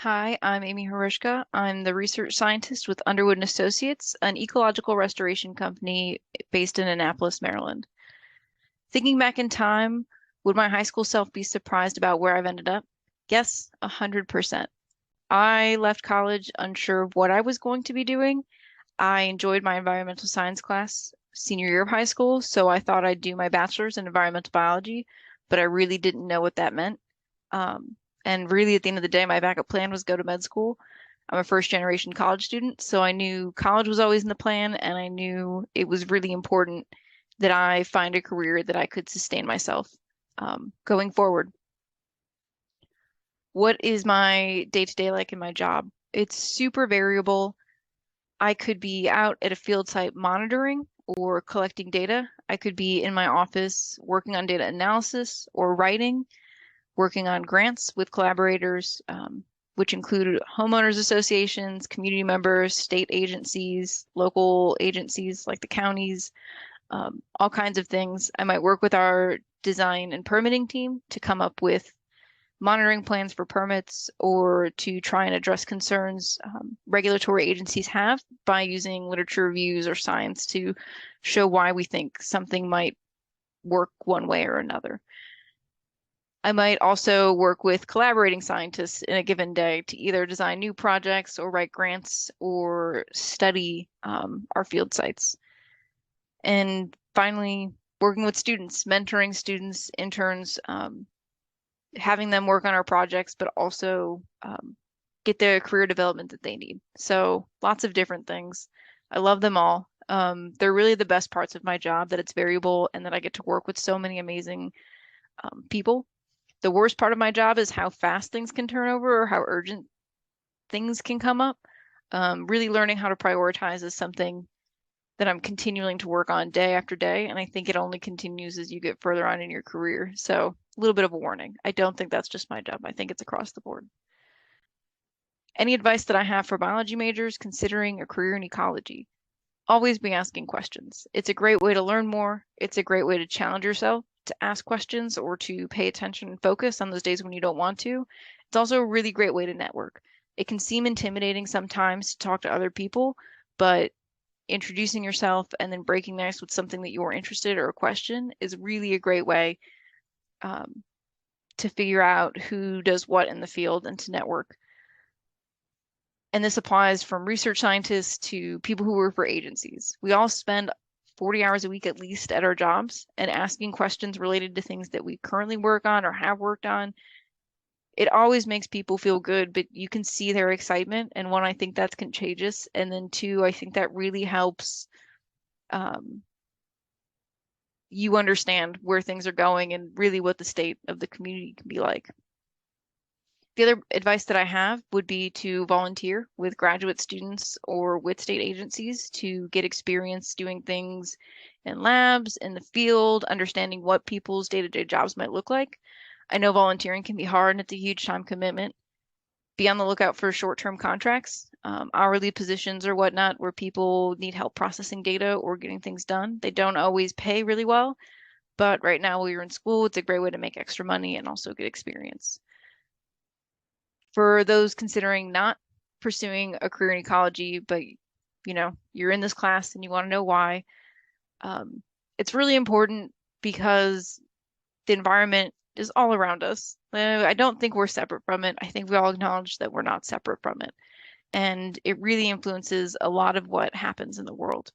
Hi, I'm Amy Hruska. I'm the research scientist with Underwood and Associates, an ecological restoration company based in Annapolis, Maryland. Thinking back in time, would my high school self be surprised about where I've ended up? Yes, 100%. I left college unsure of what I was going to be doing. I enjoyed my environmental science class senior year of high school, so I thought I'd do my bachelor's in environmental biology, but I really didn't know what that meant. Um, and really, at the end of the day, my backup plan was go to med school. I'm a first generation college student, so I knew college was always in the plan, and I knew it was really important that I find a career that I could sustain myself going forward. What is my day to day like in my job? It's super variable. I could be out at a field site monitoring or collecting data. I could be in my office working on data analysis or writing, working on grants with collaborators, which include homeowners associations, community members, state agencies, local agencies like the counties, all kinds of things. I might work with our design and permitting team to come up with monitoring plans for permits or to try and address concerns regulatory agencies have by using literature reviews or science to show why we think something might work one way or another. I might also work with collaborating scientists in a given day to either design new projects or write grants or study our field sites. And finally, working with students, mentoring students, interns, having them work on our projects, but also get the career development that they need. So lots of different things. I love them all. They're really the best parts of my job, that it's variable and that I get to work with so many amazing people. The worst part of my job is how fast things can turn over or how urgent things can come up. Really learning how to prioritize is something that I'm continuing to work on day after day, and I think it only continues as you get further on in your career. So, a little bit of a warning. I don't think that's just my job. I think it's across the board. Any advice that I have for biology majors considering a career in ecology? Always be asking questions. It's a great way to learn more. It's a great way to challenge yourself, to ask questions or to pay attention and focus on those days when you don't want to. It's also a really great way to network. It can seem intimidating sometimes to talk to other people, but introducing yourself and then breaking the ice with something that you're interested or a question is really a great way um, to figure out who does what in the field and to network. And this applies from research scientists to people who work for agencies. We all spend 40 hours a week at least at our jobs, and asking questions related to things that we currently work on or have worked on. It always makes people feel good, but you can see their excitement. And one, I think that's contagious. And then two, I think that really helps um, you understand where things are going and really what the state of the community can be like. The other advice that I have would be to volunteer with graduate students or with state agencies to get experience doing things in labs, in the field, understanding what people's day-to-day jobs might look like. I know volunteering can be hard and it's a huge time commitment. Be on the lookout for short-term contracts, hourly positions or whatnot, where people need help processing data or getting things done. They don't always pay really well, but right now while you're in school, it's a great way to make extra money and also get experience. For those considering not pursuing a career in ecology, but you're in this class and you want to know why, um, it's really important because the environment is all around us. I don't think we're separate from it. I think we all acknowledge that we're not separate from it. And it really influences a lot of what happens in the world,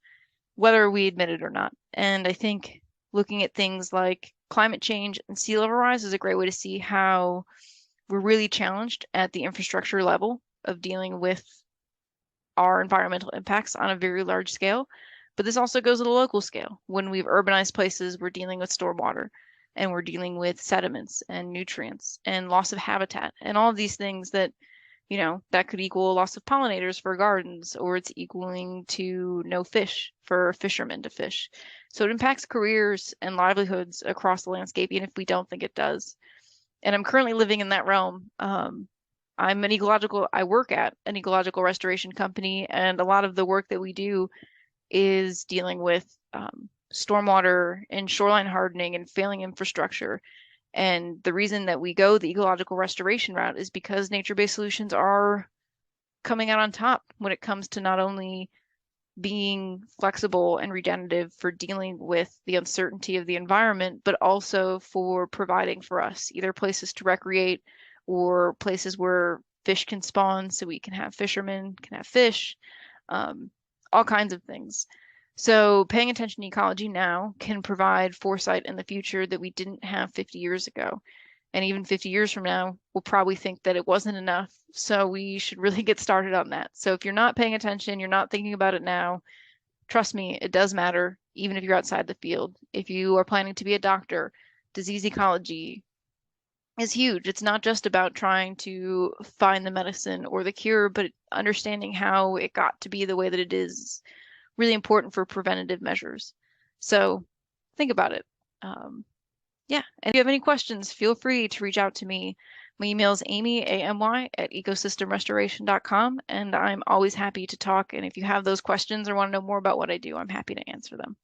whether we admit it or not. And I think looking at things like climate change and sea level rise is a great way to see how we're really challenged at the infrastructure level of dealing with our environmental impacts on a very large scale. But this also goes at a local scale. When we've urbanized places, we're dealing with stormwater and we're dealing with sediments and nutrients and loss of habitat and all of these things that that could equal a loss of pollinators for gardens, or it's equaling to no fish for fishermen to fish. So it impacts careers and livelihoods across the landscape, even if we don't think it does. And I'm currently living in that realm. I work at an ecological restoration company, and a lot of the work that we do is dealing with stormwater and shoreline hardening and failing infrastructure. And the reason that we go the ecological restoration route is because nature-based solutions are coming out on top when it comes to not only being flexible and regenerative for dealing with the uncertainty of the environment, but also for providing for us either places to recreate or places where fish can spawn so we can have fishermen, can have fish, um, all kinds of things. So paying attention to ecology now can provide foresight in the future that we didn't have 50 years ago. And even 50 years from now, we'll probably think that it wasn't enough. So we should really get started on that. So if you're not paying attention, you're not thinking about it now, trust me, it does matter, even if you're outside the field. If you are planning to be a doctor, disease ecology is huge. It's not just about trying to find the medicine or the cure, but understanding how it got to be the way that it is really important for preventative measures. So think about it. Um, yeah, and if you have any questions, feel free to reach out to me. My email is amy, A-M-Y, at ecosystemrestoration.com, and I'm always happy to talk. And if you have those questions or want to know more about what I do, I'm happy to answer them.